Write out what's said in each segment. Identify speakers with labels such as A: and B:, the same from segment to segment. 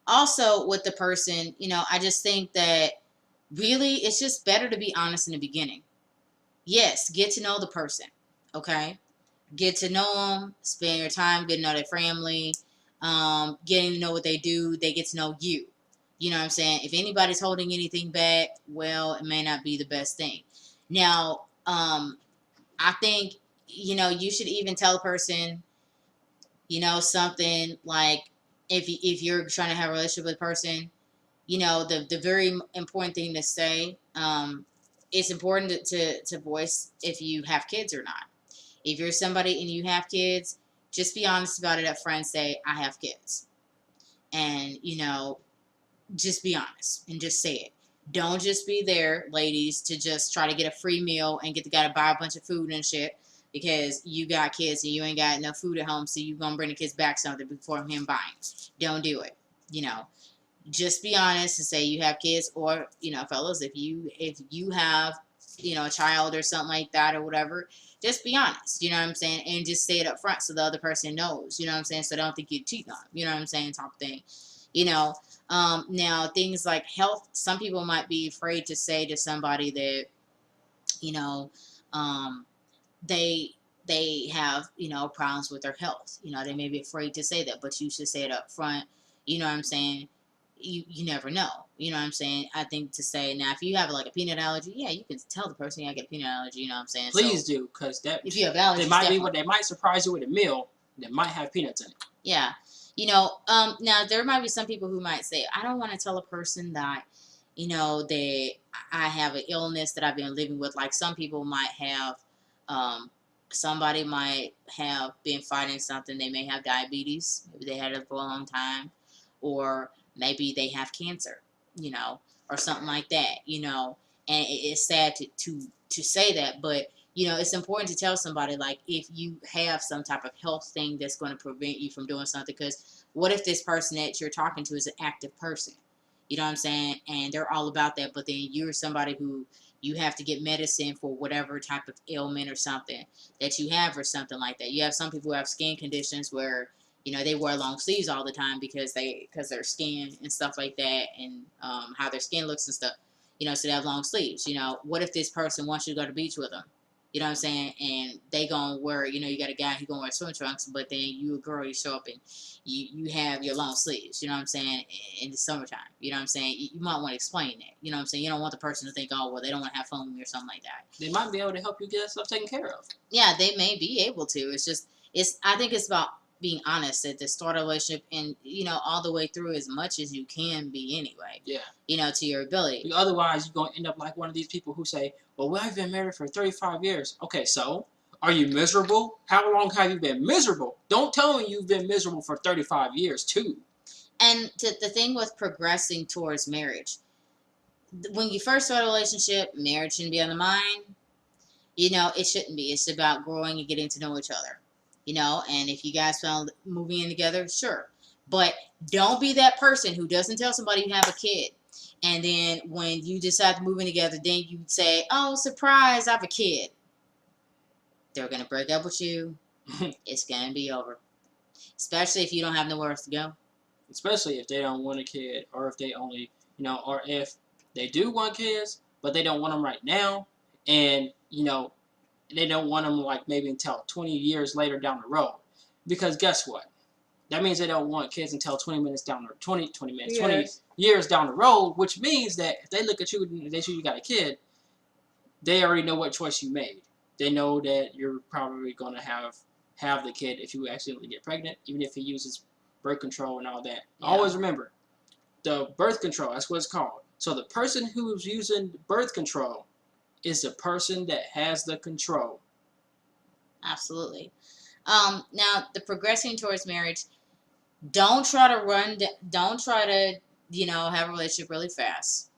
A: also with the person, I just think that really it's just better to be honest in the beginning. Yes, get to know the person. Okay, get to know them, spend your time getting to know their family, getting to know what they do. They get to know you. You know what I'm saying? If anybody's holding anything back, well, it may not be the best thing. Now, I think you should even tell a person, something like if you're trying to have a relationship with a person, the very important thing to say. It's important to voice if you have kids or not. If you're somebody and you have kids, just be honest about it up front and say, I have kids. And, just be honest and just say it. Don't just be there, ladies, to just try to get a free meal and get the guy to buy a bunch of food and shit because you got kids and you ain't got enough food at home, so you gonna bring the kids back something before him buying. Don't do it. Just be honest and say you have kids, or fellas, if you have a child or something like that or whatever, just be honest, you know what I'm saying, and just say it up front so the other person knows, you know what I'm saying, so they don't think you cheat on them, you know what I'm saying, type of thing. you know Now things like health, some people might be afraid to say to somebody that you know um they they have problems with their health. They may be afraid to say that, but you should say it up front. You know what I'm saying? You never know. You know what I'm saying? I think to say, now, if you have like a peanut allergy, yeah, you can tell the person, I get a peanut allergy. You know what I'm saying?
B: Please do, because
A: if you have
B: they
A: allergies,
B: might be
A: definitely.
B: what they might surprise you with a meal that might have peanuts in it.
A: Yeah. Now there might be some people who might say, I don't want to tell a person that, that I have an illness that I've been living with. Like some people might have, um, somebody might have been fighting something. They may have diabetes. Maybe they had it for a long time, or maybe they have cancer, you know, or something like that, and it's sad to say that, but it's important to tell somebody, like, if you have some type of health thing that's going to prevent you from doing something. Because what if this person that you're talking to is an active person? You know what I'm saying? And they're all about that, but then you're somebody who you have to get medicine for whatever type of ailment or something that you have, or something like that. You have some people who have skin conditions where they wear long sleeves all the time because their skin and stuff like that, and how their skin looks and stuff. So they have long sleeves. What if this person wants you to go to the beach with them? You know what I'm saying? And they gonna wear, you got a guy who gonna wear swim trunks, but then you a girl, you show up and you have your long sleeves. You know what I'm saying? In the summertime, you know what I'm saying? You might want to explain that. You know what I'm saying? You don't want the person to think, oh well, they don't want to have fun with me or something like that.
B: They might be able to help you get stuff taken care of.
A: Yeah, they may be able to. I think it's about being honest at the start of a relationship, and all the way through, as much as you can be anyway.
B: Yeah.
A: To your ability.
B: Otherwise, you're gonna end up like one of these people who say, "Well, I've been married for 35 years." Okay, so are you miserable? How long have you been miserable? Don't tell me you've been miserable for 35 years too.
A: And the thing with progressing towards marriage, when you first start a relationship, marriage shouldn't be on the mind. It shouldn't be. It's about growing and getting to know each other. And if you guys found moving in together, sure. But don't be that person who doesn't tell somebody you have a kid. And then when you decide to move in together, then you say, oh, surprise, I have a kid. They're going to break up with you. It's going to be over. Especially if you don't have nowhere else to go.
B: Especially if they don't want a kid, or if they only, or if they do want kids, but they don't want them right now. And, they don't want them like maybe until 20 years later down the road. Because guess what? That means they don't want kids until 20 minutes down the 20 minutes, 20 years down the road, which means that if they look at you and they see you got a kid, they already know what choice you made. They know that you're probably going to have the kid if you accidentally get pregnant, even if he uses birth control and all that. Yeah. Always remember, the birth control, that's what it's called. So the person who's using birth control is the person that has the control.
A: Absolutely. Now, the progressing towards marriage, don't try to have a relationship really fast.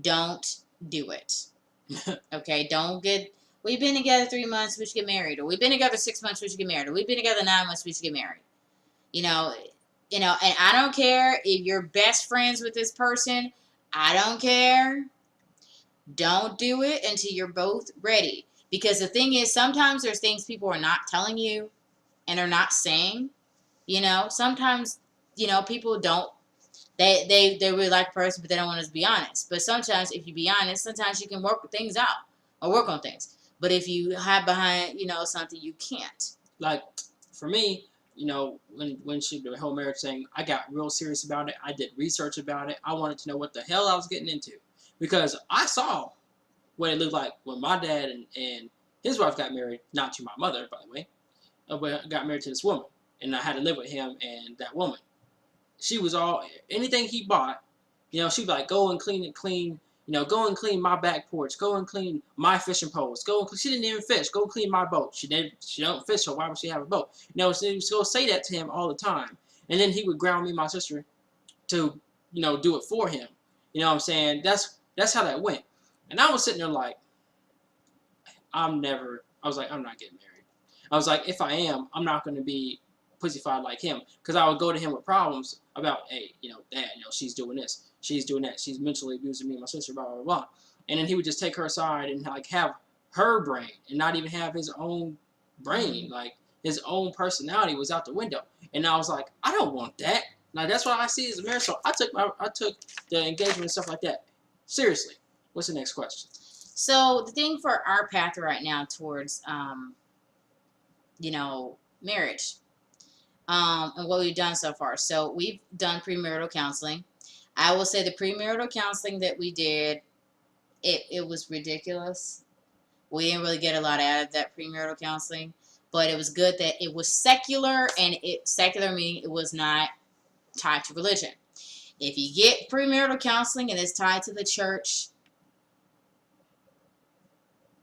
A: Don't do it. Okay, don't get, we've been together 3 months, we should get married, or we've been together 6 months, we should get married, or we've been together 9 months, we should get married. And I don't care if you're best friends with this person. I don't care. Don't do it until you're both ready. Because the thing is, sometimes there's things people are not telling you and are not saying. Sometimes people don't. They really like a person, but they don't want us to be honest. But sometimes, if you be honest, sometimes you can work things out or work on things. But if you hide behind, something, you can't.
B: Like, for me, when the whole marriage thing, I got real serious about it. I did research about it. I wanted to know what the hell I was getting into, because I saw what it looked like when my dad and his wife got married. Not to my mother, by the way, but got married to this woman, and I had to live with him and that woman. She was anything he bought, she'd be like, go and clean, go and clean my back porch, go and clean my fishing poles, she didn't even fish, go clean my boat. She don't fish, so why would she have a boat? So he was going to say that to him all the time. And then he would ground me and my sister to, do it for him. You know what I'm saying? That's how that went. And I was sitting there like, I'm not getting married. I was like, if I am, I'm not going to be pussyfied like him, because I would go to him with problems about, hey, Dad, she's doing this, she's doing that, she's mentally abusing me and my sister, blah blah blah, and then he would just take her aside and like have her brain and not even have his own brain, like his own personality was out the window. And I was like, I don't want that. Like, that's what I see as a marriage. So I took the engagement and stuff like that seriously. What's the next question?
A: So the thing for our path right now towards marriage, and what we've done so far. So we've done premarital counseling. I will say the premarital counseling that we did, it was ridiculous. We didn't really get a lot out of that premarital counseling, but it was good that it was secular, and secular meaning it was not tied to religion. If you get premarital counseling and it's tied to the church,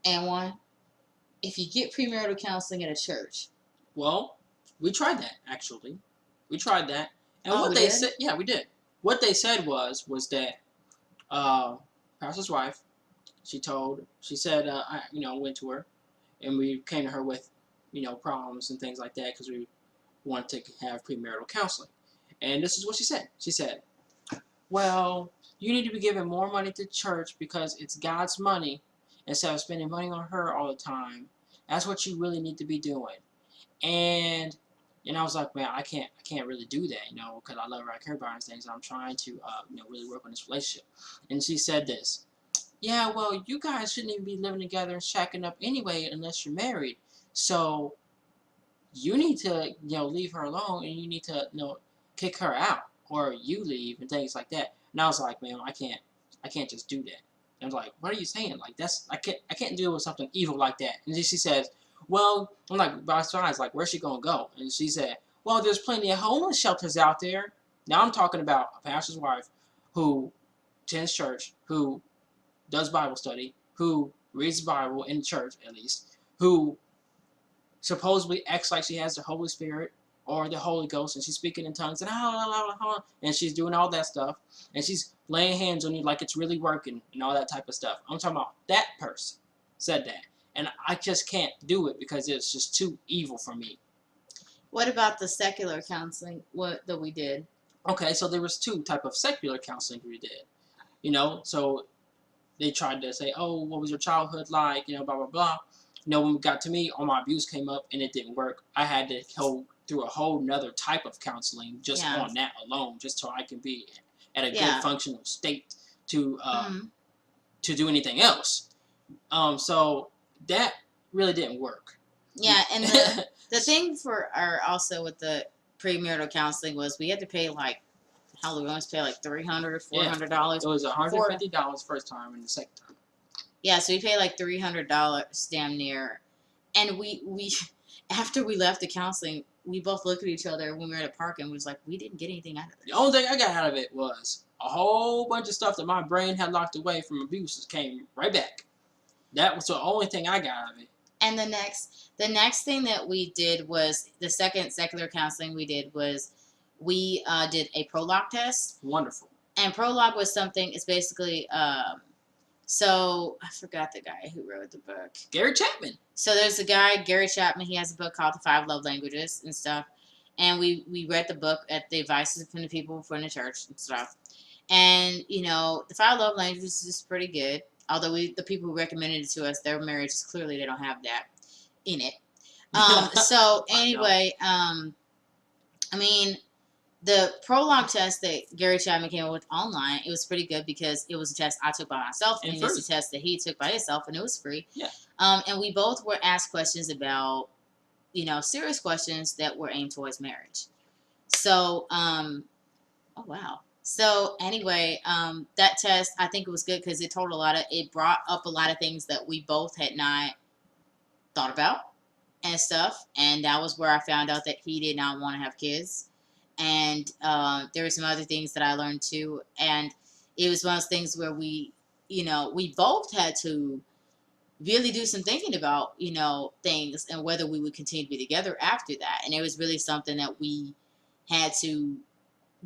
A: if you get premarital counseling at a church,
B: well, we tried that, actually. We tried that. And
A: what they
B: said, yeah, we did. What they said was that pastor's wife, she said, I went to her, and we came to her with, problems and things like that, because we wanted to have premarital counseling. And this is what she said. She said, well, you need to be giving more money to church because it's God's money, instead of spending money on her all the time. That's what you really need to be doing. And I was like, man, I can't really do that, because I love her, I care about her and things, and I'm trying to, really work on this relationship. And she said this, yeah, well, you guys shouldn't even be living together and shacking up anyway unless you're married. So you need to, leave her alone, and you need to, kick her out, or you leave and things like that. And I was like, man, I can't just do that. And I was like, what are you saying? Like, I can't deal with something evil like that. And then she says, well, I'm like, besides, like, where's she gonna go? And she said, well, there's plenty of homeless shelters out there. Now I'm talking about a pastor's wife who attends church, who does Bible study, who reads the Bible in church at least, who supposedly acts like she has the Holy Spirit or the Holy Ghost, and she's speaking in tongues, and she's doing all that stuff, and she's laying hands on you like it's really working and all that type of stuff. I'm talking about that person said that. And I just can't do it because it's just too evil for me.
A: What about the secular counseling that we did?
B: Okay, so there was two type of secular counseling we did. So they tried to say, oh, what was your childhood like? Blah, blah, blah. When we got to me, all my abuse came up and it didn't work. I had to go through a whole nother type of counseling just on that alone, just so I can be at a good functional state to do anything else. So that really didn't work.
A: Yeah, and the thing also with the premarital counseling was we had to pay like, how we almost pay like $300 or $400.
B: It was $150 first time, and the second time.
A: Yeah, so we paid like $300 damn near, and we after we left the counseling, we both looked at each other when we were at a park and was like, we didn't get anything out of it.
B: The only thing I got out of it was a whole bunch of stuff that my brain had locked away from abuses came right back. That was the only thing I got out of it.
A: And the next thing that we did was, the second secular counseling we did was, we did a prologue test.
B: Wonderful.
A: And prologue was something, it's basically, so I forgot the guy who wrote the book.
B: Gary Chapman.
A: So there's a guy, Gary Chapman, he has a book called The 5 Love Languages and stuff. And we read the book at the advices from the people from the church and stuff. And, the 5 Love Languages is pretty good. Although the people who recommended it to us, their marriages, clearly they don't have that in it. So anyway, the prologue test that Gary Chapman came up with online, it was pretty good because it was a test I took by myself, and it was a test that he took by himself, and it was free.
B: Yeah.
A: And we both were asked questions about, serious questions that were aimed towards marriage. So, oh wow. So anyway, that test, I think it was good because it brought up a lot of things that we both had not thought about and stuff. And that was where I found out that he did not want to have kids. And there were some other things that I learned too. And it was one of those things where we both had to really do some thinking about, things and whether we would continue to be together after that. And it was really something that we had to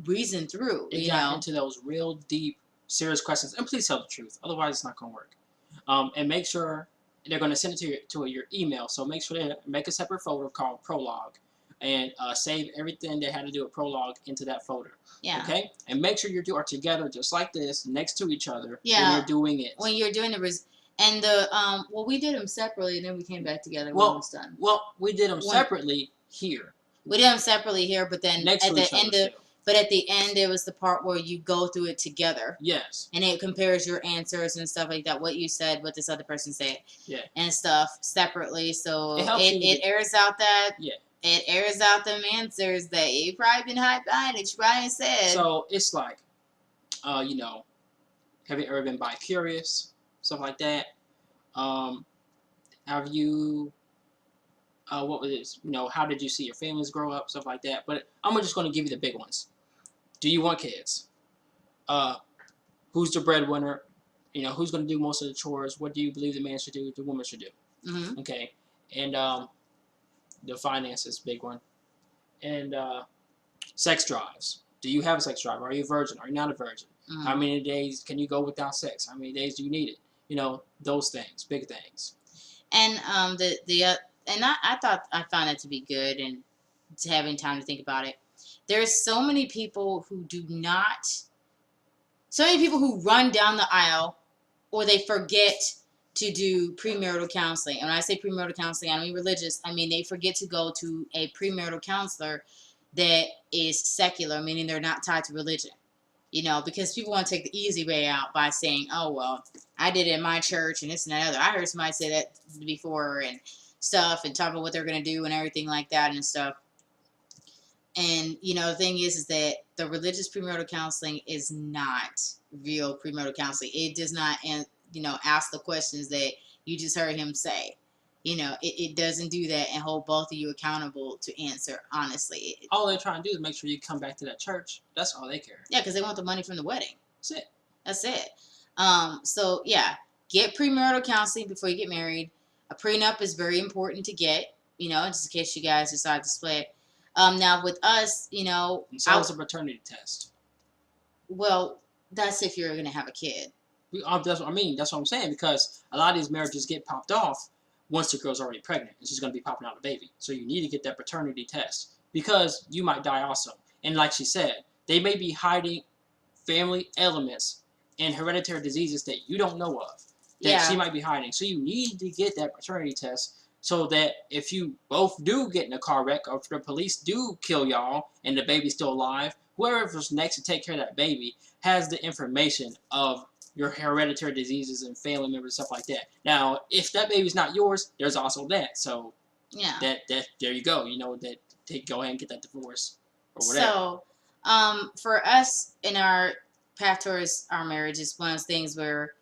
A: reason through.
B: It got into those real deep, serious questions. And please tell the truth, otherwise it's not going to work. And make sure they're going to send it to your email. So make sure they make a separate folder called Prologue, and save everything that had to do with Prologue into that folder.
A: Yeah.
B: Okay. And make sure you are together just like this, next to each other.
A: Yeah.
B: When you're doing it.
A: When you're doing and the we did them separately, and then we came back together when it was done.
B: Well, we did them separately here.
A: We did them separately here, but then
B: next
A: at the end at the end, there was the part where you go through it together.
B: Yes.
A: And it compares your answers and stuff like that, what you said, what this other person said.
B: Yeah.
A: And stuff separately. So
B: it
A: airs out that.
B: Yeah.
A: It airs out them answers that you probably been hiding behind that you probably said.
B: So it's like, have you ever been bi-curious? Stuff like that. Have you, what was it? How did you see your families grow up? Stuff like that. But I'm just going to give you the big ones. Do you want kids? Who's the breadwinner? Who's going to do most of the chores? What do you believe the man should do, the woman should do?
A: Mm-hmm.
B: Okay. And the finances, big one. And sex drives. Do you have a sex drive? Are you a virgin? Are you not a virgin?
A: Mm-hmm.
B: How many days can you go without sex? How many days do you need it? Those things, big things.
A: And I found that to be good, and having time to think about it. There's so many people who run down the aisle, or they forget to do premarital counseling. And when I say premarital counseling, I don't mean religious. I mean they forget to go to a premarital counselor that is secular, meaning they're not tied to religion. Because people want to take the easy way out by saying, oh, well, I did it in my church and this and that other. I heard somebody say that before and stuff, and talk about what they're going to do and everything like that and stuff. And, the thing is that the religious premarital counseling is not real premarital counseling. It does not, ask the questions that you just heard him say. It doesn't do that and hold both of you accountable to answer honestly.
B: All they're trying to do is make sure you come back to that church. That's all they care.
A: Yeah, because they want the money from the wedding.
B: That's it.
A: That's it. So, yeah, get premarital counseling before you get married. A prenup is very important to get, just in case you guys decide to split. Now, with us,
B: And so it's a paternity test.
A: Well, that's if you're going to have a kid.
B: That's what I mean. That's what I'm saying, because a lot of these marriages get popped off once the girl's already pregnant, and she's going to be popping out a baby. So you need to get that paternity test, because you might die also. And like she said, they may be hiding family elements and hereditary diseases that you don't know of, that she might be hiding. So you need to get that paternity test, so that if you both do get in a car wreck, or if the police do kill y'all and the baby's still alive, whoever's next to take care of that baby has the information of your hereditary diseases and family members, stuff like that. Now, if that baby's not yours, there's also that. So
A: yeah,
B: that there you go. That they go ahead and get that divorce or whatever.
A: So, for us in our path towards our marriage, is one of those things where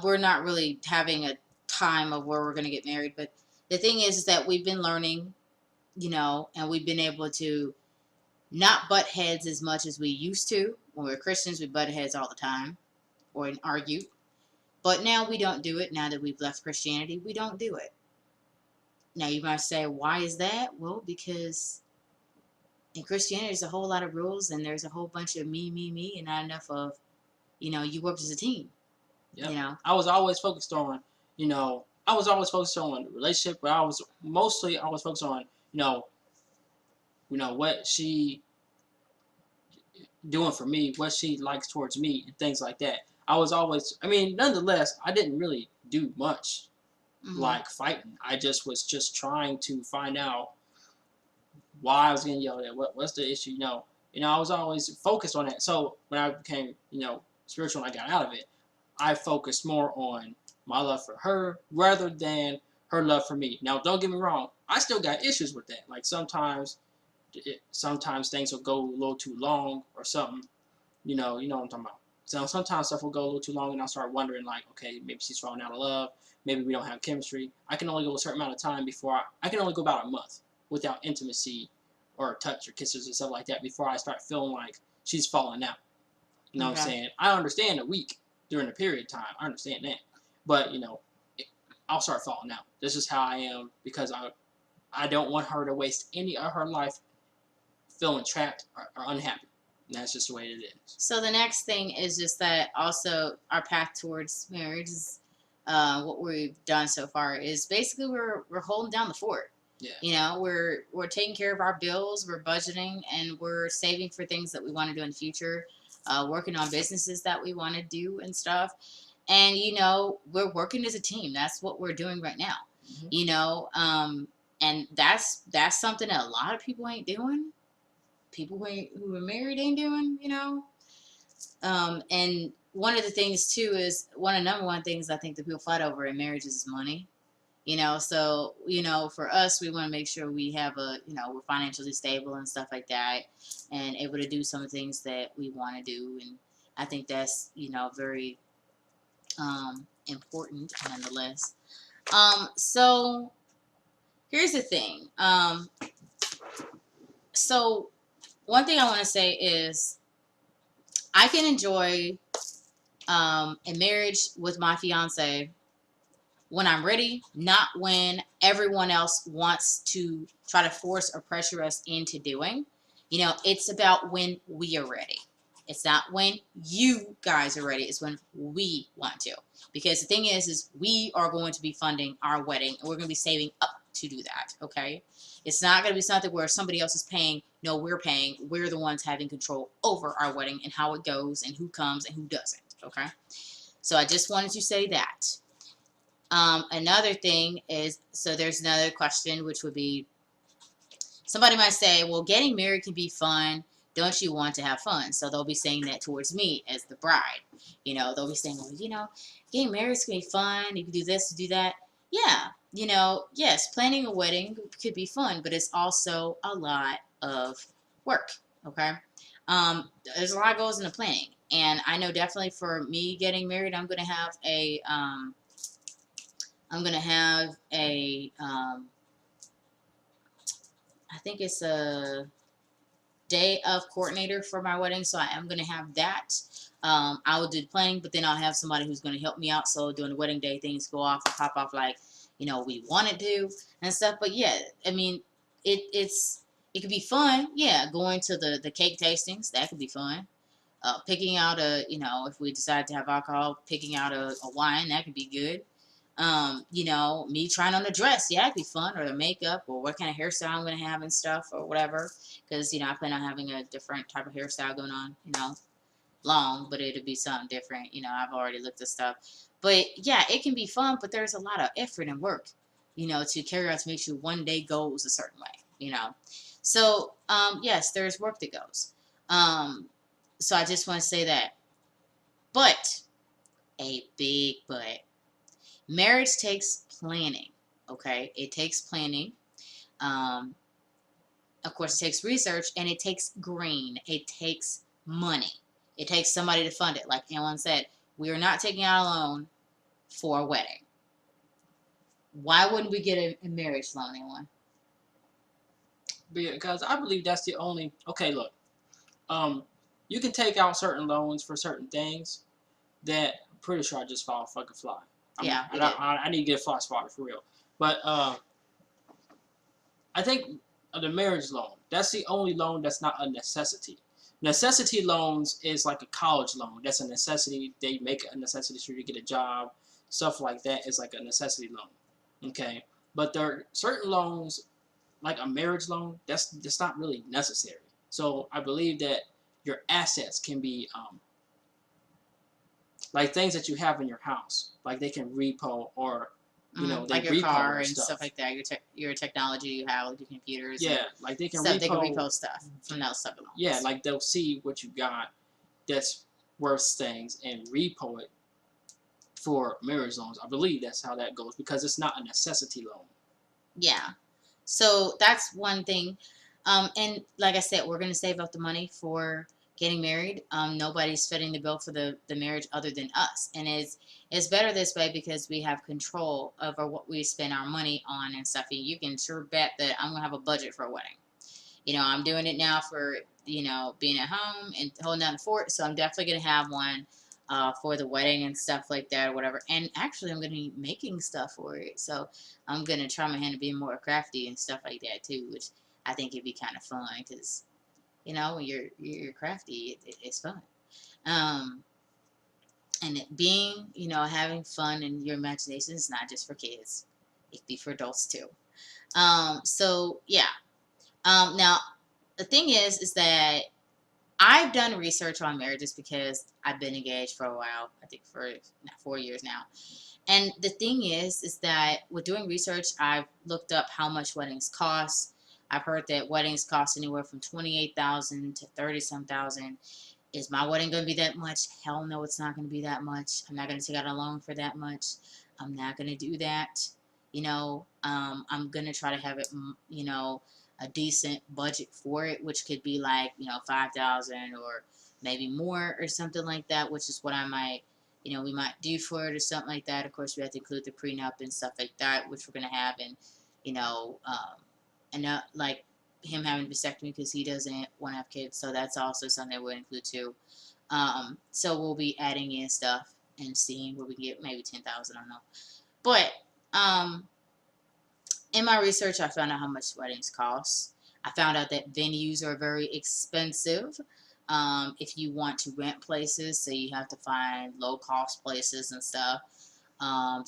A: we're not really having a time of where we're going to get married. But the thing is that we've been learning, and we've been able to not butt heads as much as we used to. When we were Christians, we butt heads all the time or argue. But now we don't do it. Now that we've left Christianity, we don't do it. Now you might say, why is that? Well, because in Christianity, there's a whole lot of rules, and there's a whole bunch of me, and not enough of, you worked as a team.
B: Yep. I was always focused on, the relationship, but I was focused on, what she doing for me, what she likes towards me, and things like that. Nonetheless, I didn't really do much like fighting. I was just trying to find out why I was getting yelled at. What's the issue? You know, I was always focused on that. So when I became, spiritual and I got out of it, I focused more on my love for her rather than her love for me. Now, don't get me wrong, I still got issues with that. Like sometimes things will go a little too long or something. You know what I'm talking about. So sometimes stuff will go a little too long, and I'll start wondering, like, okay, maybe she's falling out of love. Maybe we don't have chemistry. I can only go a certain amount of time before I can only go about a month without intimacy or touch or kisses and stuff like that before I start feeling like she's falling out. You know what I'm
A: Okay.
B: saying? I understand a week during the period of time. I understand that. But, I'll start falling out. This is how I am because I don't want her to waste any of her life feeling trapped or unhappy. And that's just the way it is.
A: So the next thing is just that also our path towards marriage is what we've done so far is basically we're holding down the fort.
B: Yeah.
A: You know, we're taking care of our bills, we're budgeting, and we're saving for things that we want to do in the future, working on businesses that we want to do and stuff. And we're working as a team. That's what we're doing right now.
B: Mhm.
A: And that's something that a lot of people ain't doing. People who are married ain't doing. And one of the things too is one of the number one things I think that people fight over in marriages is money. So for us, we want to make sure we have we're financially stable and stuff like that, and able to do some of the things that we want to do. And I think that's very important nonetheless. So here's the thing. So one thing I want to say is I can enjoy a marriage with my fiance when I'm ready, not when everyone else wants to try to force or pressure us into doing. It's about when we are ready. It's not when you guys are ready. It's when we want to. Because the thing is we are going to be funding our wedding, and we're going to be saving up to do that, okay? It's not going to be something where somebody else is paying. No, we're paying. We're the ones having control over our wedding and how it goes and who comes and who doesn't, okay? So I just wanted to say that. Another thing is, so there's another question, which would be, somebody might say, well, getting married can be fun. Don't you want to have fun? So they'll be saying that towards me as the bride. They'll be saying, well, getting married can be fun. You can do this, do that. Yeah, yes, planning a wedding could be fun, but it's also a lot of work, okay? There's a lot goes into planning. And I know definitely for me getting married, I'm going to have a I think it's a day of coordinator for my wedding, so I am going to have that. I will do the planning, but then I'll have somebody who's going to help me out, so during the wedding day, things go off and pop off like, we wanted to and stuff. But yeah, I mean, it could be fun. Yeah, going to the cake tastings, that could be fun. Picking out if we decide to have alcohol, picking out a wine, that could be good. Me trying on a dress, yeah, it'd be fun, or the makeup, or what kind of hairstyle I'm gonna have and stuff, or whatever. Because I plan on having a different type of hairstyle going on. Long, but it'll be something different. I've already looked at stuff, but yeah, it can be fun, but there's a lot of effort and work, to carry out to make sure one day goes a certain way. So yes, there's work that goes. So I just want to say that, but a big but. Marriage takes planning, okay? It takes planning. Of course, it takes research, and it takes green. It takes money. It takes somebody to fund it. Like Alan said, we are not taking out a loan for a wedding. Why wouldn't we get a marriage loan, Alan?
B: Because I believe that's the only. Okay, look. You can take out certain loans for certain things that I'm pretty sure I just found fucking fly.
A: Yeah,
B: I need to get a fly spotter for real. But I think the marriage loan, that's the only loan that's not a necessity. Necessity loans is like a college loan. That's a necessity. They make a necessity for you to get a job. Stuff like that is like a necessity loan. Okay? But there are certain loans, like a marriage loan, that's not really necessary. So I believe that your assets can be like things that you have in your house, like they can repo or You know, they
A: like your
B: repo
A: car
B: our
A: and
B: stuff.
A: stuff like that. Your technology you have, like your computers.
B: Yeah,
A: And
B: like they can
A: stuff.
B: repo.
A: They can repo stuff from those stuff.
B: Yeah, like they'll see what you got that's worth things and repo it for marriage loans. I believe that's how that goes because it's not a necessity loan.
A: Yeah. So that's one thing. And like I said, we're gonna save up the money for getting married. Nobody's footing the bill for the marriage other than us. And it's better this way because we have control over what we spend our money on and stuff. And you can sure bet that I'm gonna have a budget for a wedding. I'm doing it now for, being at home and holding down the fort. So I'm definitely going to have one for the wedding and stuff like that or whatever. And actually, I'm going to be making stuff for it. So I'm going to try my hand at being more crafty and stuff like that too, which I think it'd be kind of fun because, when you're crafty, it's fun. And it being, having fun and your imagination is not just for kids. It can be for adults too. So yeah. Now, the thing is that I've done research on marriages because I've been engaged for a while. I think for 4 years now. And the thing is that with doing research, I've looked up how much weddings cost. I've heard that weddings cost anywhere from 28,000 to 30-some thousand. Is my wedding going to be that much? Hell no, it's not going to be that much. I'm not going to take out a loan for that much. I'm not going to do that. I'm going to try to have it, a decent budget for it, which could be like, 5,000 or maybe more or something like that, which is what I might, we might do for it or something like that. Of course, we have to include the prenup and stuff like that, which we're going to have, and, like him having a vasectomy because he doesn't want to have kids, so that's also something we'll include too. So we'll be adding in stuff and seeing where we can get maybe 10,000, I don't know. But, in my research, I found out how much weddings cost. I found out that venues are very expensive. If you want to rent places, so you have to find low-cost places and stuff.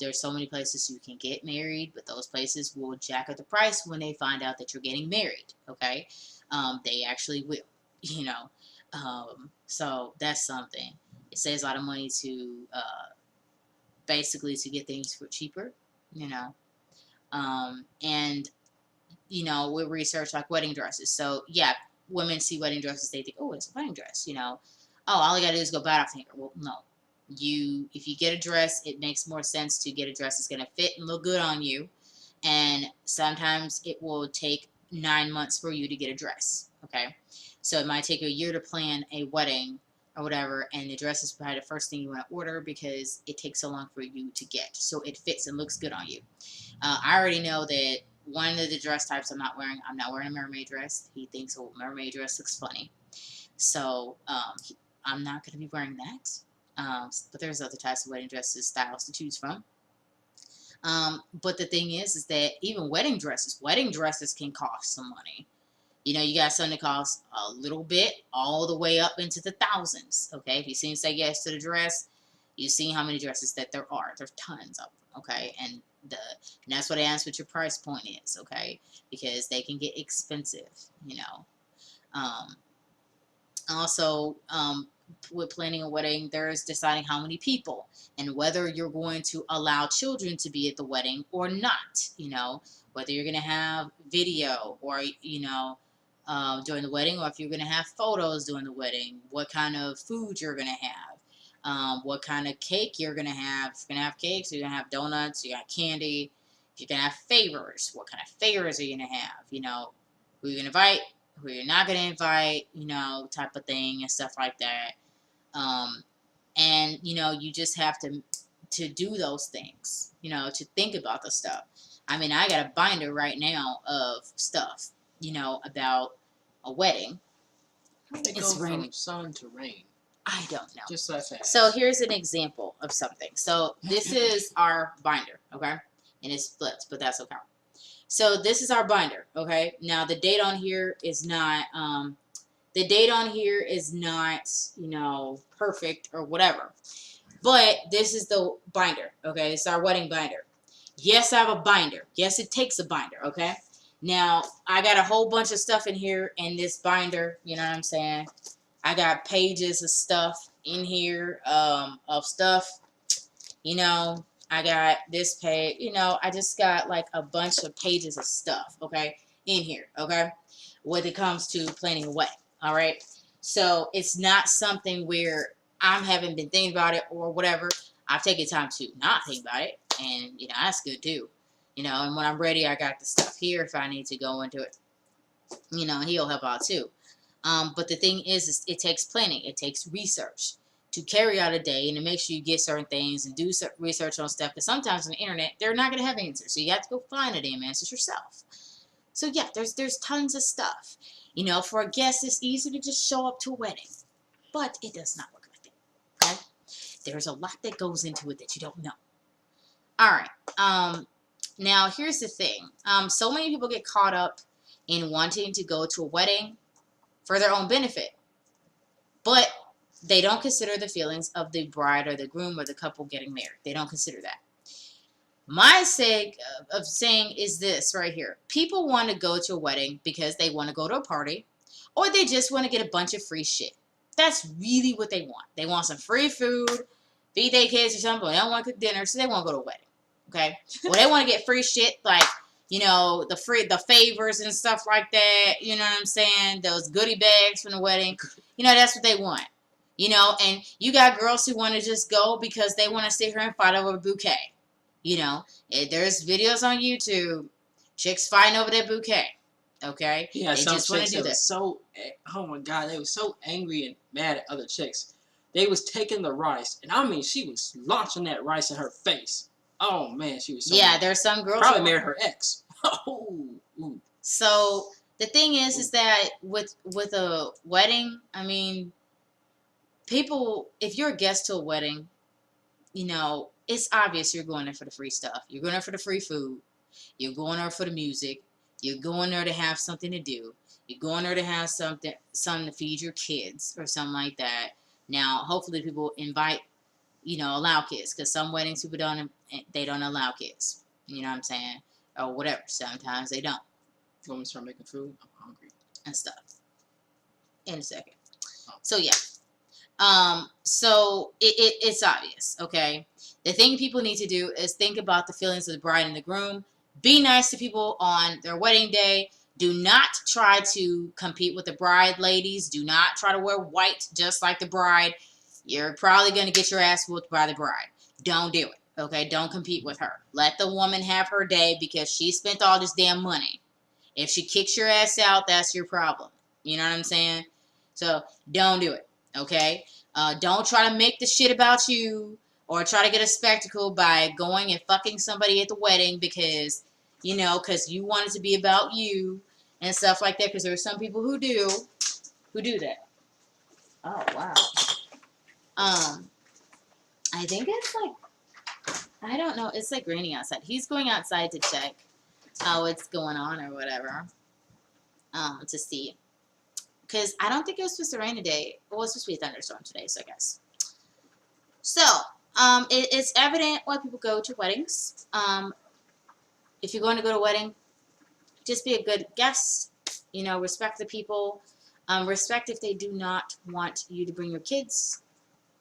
A: There's so many places you can get married, but those places will jack up the price when they find out that you're getting married, okay? They actually will, you know. So that's something. It saves a lot of money to basically to get things for cheaper, you know. And with research like wedding dresses. So yeah, women see wedding dresses, they think, oh, it's a wedding dress, Oh, all I gotta do is go buy it off the hanger. Well, no. If you get a dress, it makes more sense to get a dress that's gonna fit and look good on you. And sometimes it will take 9 months for you to get a dress. Okay. So it might take a year to plan a wedding or whatever, and the dress is probably the first thing you want to order because it takes so long for you to get. So it fits and looks good on you. I already know that one of the dress types I'm not wearing a mermaid dress. He thinks a mermaid dress looks funny. So I'm not going to be wearing that. But there's other types of wedding dresses, styles to choose from. But the thing is that even wedding dresses can cost some money. You got something that costs a little bit all the way up into the thousands. Okay, if you seem to say yes to the dress, you've seen how many dresses that there are. There's tons of them. Okay, and that's what I ask what your price point is. Okay, because they can get expensive. Also, with planning a wedding, there's deciding how many people and whether you're going to allow children to be at the wedding or not. Whether you're going to have video or during the wedding, or if you're going to have photos during the wedding, what kind of food you're going to have, what kind of cake you're going to have. If you're going to have cakes, you're going to have donuts, you got candy. If you're going to have favors, what kind of favors are you going to have? Who you're going to invite, who you're not going to invite, type of thing and stuff like that. And you just have to do those things, to think about the stuff. I mean, I got a binder right now of stuff, about a wedding.
B: How did it go from sun to rain?
A: I don't know.
B: Just that fast.
A: So here's an example of something. So this is our binder, okay? And it splits, but that's okay. So this is our binder, okay? Now the date on here is not, perfect or whatever. But this is the binder, okay? It's our wedding binder. Yes, I have a binder. Yes, it takes a binder, okay? Now, I got a whole bunch of stuff in here in this binder, you know what I'm saying? I got pages of stuff in here, of stuff, I got this page. You know, I just got like a bunch of pages of stuff, okay, in here, okay, when it comes to planning a wedding, all right? So it's not something where I haven't been thinking about it or whatever. I've taken time to not think about it, and, you know, that's good too. You know, and when I'm ready, I got the stuff here if I need to go into it. You know, and he'll help out too. But the thing is it takes planning. It takes research to carry out a day and to make sure you get certain things and do research on stuff. Because sometimes on the internet, they're not going to have answers. So you have to go find the damn answers yourself. So yeah, there's tons of stuff. You know, for a guest, it's easy to just show up to a wedding. But it does not work like that. Okay? There's a lot that goes into it that you don't know. All right. Now, here's the thing. So many people get caught up in wanting to go to a wedding for their own benefit. But they don't consider the feelings of the bride or the groom or the couple getting married. They don't consider that. My sake of saying is this right here. People want to go to a wedding because they want to go to a party or they just want to get a bunch of free shit. That's really what they want. They want some free food, feed their kids or something, but they don't want to cook dinner, so they want to go to a wedding. Okay? Well, they want to get free shit like, you know, the favors and stuff like that. You know what I'm saying? Those goodie bags from the wedding. You know, that's what they want. You know, and you got girls who want to just go because they want to sit here and fight over a bouquet. You know, there's videos on YouTube, chicks fighting over their bouquet. Okay?
B: Yeah,
A: they
B: some
A: just want
B: chicks
A: to do
B: that
A: that.
B: was so, oh my God, they were so angry and mad at other chicks. They was taking the rice, and I mean, she was launching that rice in her face. Oh man, she was so
A: Yeah,
B: mad.
A: there's some girls
B: Probably
A: who
B: married her ex. Oh, ooh.
A: So the thing is that with a wedding, I mean, people, if you're a guest to a wedding, you know, it's obvious you're going there for the free stuff. You're going there for the free food. You're going there for the music. You're going there to have something to do. You're going there to have something to feed your kids or something like that. Now, hopefully people invite, you know, allow kids, because some weddings people don't allow kids. You know what I'm saying? Or whatever. Sometimes they don't.
B: You want me to start making food? I'm hungry.
A: And stuff in a second.
B: Oh.
A: So yeah. So it's obvious, okay? The thing people need to do is think about the feelings of the bride and the groom. Be nice to people on their wedding day. Do not try to compete with the bride, ladies. Do not try to wear white just like the bride. You're probably going to get your ass whooped by the bride. Don't do it, okay? Don't compete with her. Let the woman have her day because she spent all this damn money. If she kicks your ass out, that's your problem. You know what I'm saying? So don't do it, okay? Don't try to make the shit about you or try to get a spectacle by going and fucking somebody at the wedding because, you know, because you want it to be about you and stuff like that, because there are some people who do that. Oh, wow. I think it's like, I don't know, it's like raining outside. He's going outside to check what's going on or whatever, to see. Because I don't think it was supposed to rain today. It was supposed to be a thunderstorm today, so I guess. So, it's evident why people go to weddings. If you're going to go to a wedding, just be a good guest. You know, respect the people. Respect if they do not want you to bring your kids.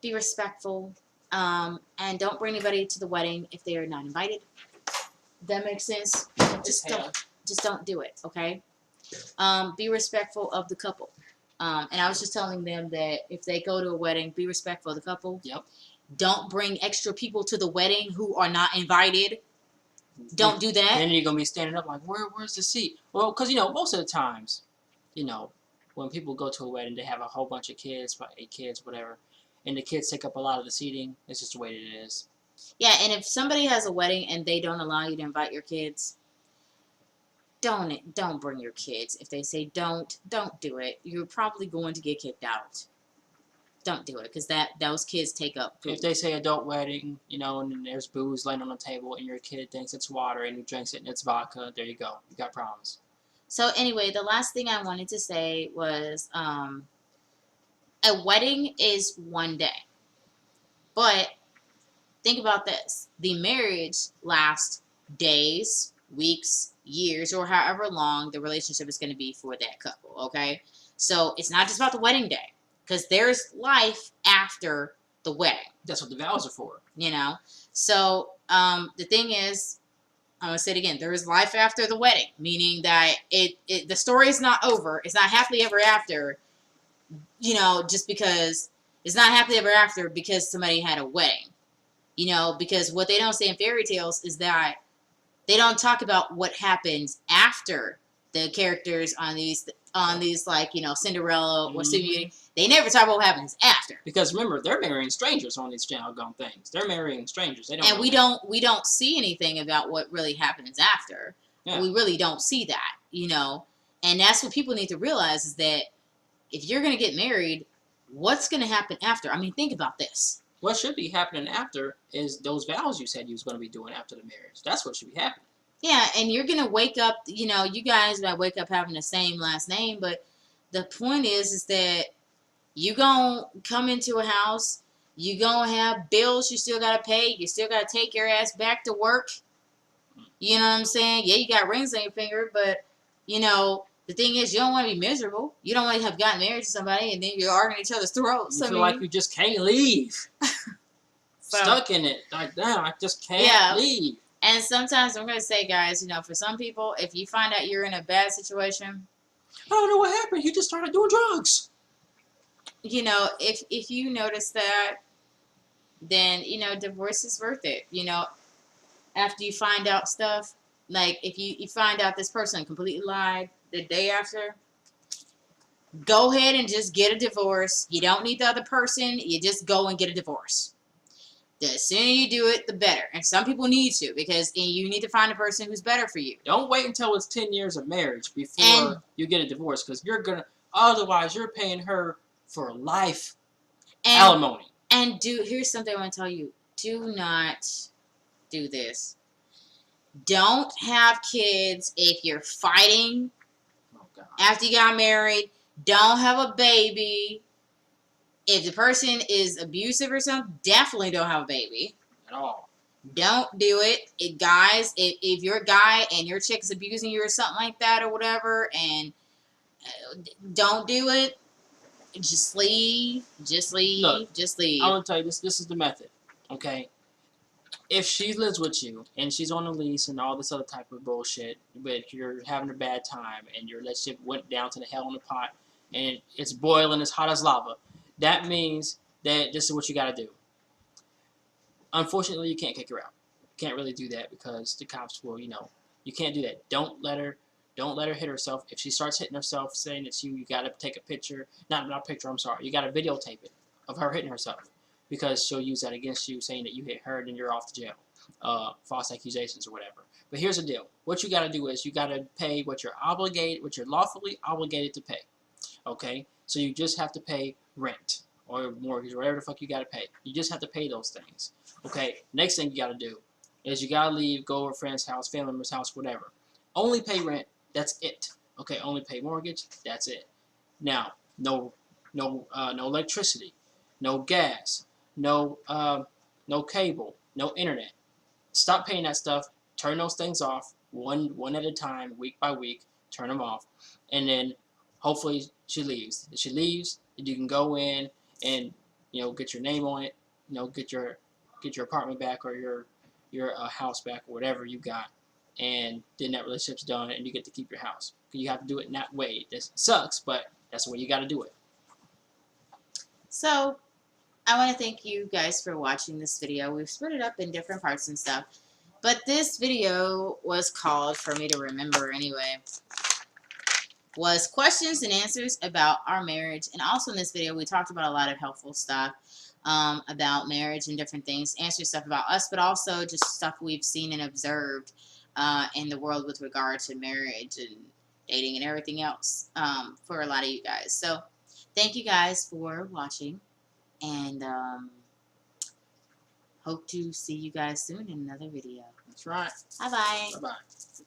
A: Be respectful. And don't bring anybody to the wedding if they are not invited. That makes sense. Just don't do it, okay? Be respectful of the couple. And I was just telling them that if they go to a wedding, be respectful of the couple.
B: Yep.
A: Don't bring extra people to the wedding who are not invited. Don't do that.
B: Then you're gonna be standing up like, where's the seat? Well, because you know, most of the times, you know, when people go to a wedding, they have a whole bunch of kids, about 8 kids, whatever, and the kids take up a lot of the seating. It's just the way it is.
A: Yeah, and if somebody has a wedding and they don't allow you to invite your kids, don't bring your kids. If they say don't do it. You're probably going to get kicked out. Don't do it, because those kids take up food.
B: If they say adult wedding, you know, and there's booze laying on the table, and your kid thinks it's water, and he drinks it and it's vodka, there you go. You got problems.
A: So anyway, the last thing I wanted to say was, a wedding is one day. But think about this. The marriage lasts days, weeks, years, or however long the relationship is going to be for that couple, okay? So it's not just about the wedding day, because there's life after the wedding.
B: That's what the vows are for.
A: You know, so the thing is, I'm gonna say it again. There is life after the wedding, meaning that the story is not over. It's not happily ever after. You know, just because it's not happily ever after because somebody had a wedding. You know, because what they don't say in fairy tales is that they don't talk about what happens after the characters on these like, you know, Cinderella or Sleeping Beauty. They never talk about what happens after.
B: Because remember, they're marrying strangers on these doggone things. They're marrying strangers. They don't.
A: And we don't see anything about what really happens after. Yeah. We really don't see that, you know. And that's what people need to realize is that if you're going to get married, what's going to happen after? I mean, think about this.
B: What should be happening after is those vows you said you was going to be doing after the marriage. That's what should be happening.
A: Yeah, and you're going to wake up, you know, you guys might wake up having the same last name, but the point is that you going to come into a house, you going to have bills you still got to pay, you still got to take your ass back to work. You know what I'm saying? Yeah, you got rings on your finger, but, you know, the thing is, you don't want to be miserable. You don't want to have gotten married to somebody and then you're arguing each other's throats.
B: You feel like you just can't leave. So, stuck in it. Like, damn, I just can't leave.
A: And sometimes I'm going to say, guys, you know, for some people, if you find out you're in a bad situation.
B: I don't know what happened. You just started doing drugs.
A: You know, if you notice that, then, you know, divorce is worth it. You know, after you find out stuff, like if you find out this person completely lied the day after, go ahead and just get a divorce. You don't need the other person. You just go and get a divorce. The sooner you do it, the better. And some people need to, because you need to find a person who's better for you.
B: Don't wait until it's 10 years of marriage before you get a divorce, because otherwise you're paying her for life alimony.
A: And here's something I want to tell you. Do not do this. Don't have kids if you're fighting after you got married. Don't have a baby. If the person is abusive or something, definitely don't have a baby.
B: At all.
A: Don't do it. Guys, if you're a guy and your chick's abusing you or something like that or whatever, and don't do it. Just leave. Just leave.
B: Look,
A: just leave.
B: I'm going to tell you, this is the method, okay? If she lives with you and she's on a lease and all this other type of bullshit, but you're having a bad time and your relationship went down to the hell in the pot and it's boiling as hot as lava, that means that this is what you got to do. Unfortunately, you can't kick her out. You can't really do that because the cops will, you know, you can't do that. Don't let her hit herself. If she starts hitting herself, saying it's you got to take a picture. Not a picture, I'm sorry. You got to videotape it of her hitting herself, because she'll use that against you, saying that you hit her and you're off to jail. False accusations or whatever. But here's the deal. What you got to do is you got to pay what you're lawfully obligated to pay. Okay? So you just have to pay rent or mortgage or whatever the fuck you got to pay. You just have to pay those things. Okay? Next thing you got to do is you got to leave, go over a friend's house, family member's house, whatever. Only pay rent. That's it. Okay? Only pay mortgage. That's it. Now, no electricity, no gas, no cable, no internet. Stop paying that stuff. Turn those things off one at a time, week by week. Turn them off, and then hopefully she leaves. If she leaves, you can go in and, you know, get your name on it. You know, get your apartment back or your house back or whatever you got, and then that relationship's done, and you get to keep your house. You have to do it in that way. This sucks, but that's the way you got to do it.
A: So, I want to thank you guys for watching this video. We've split it up in different parts and stuff. But this video was called, for me to remember anyway, was questions and answers about our marriage. And also in this video, we talked about a lot of helpful stuff about marriage and different things. Answer stuff about us, but also just stuff we've seen and observed in the world with regard to marriage and dating and everything else for a lot of you guys. So, thank you guys for watching. And hope to see you guys soon in another video.
B: That's right.
A: Bye-bye.
B: Bye-bye.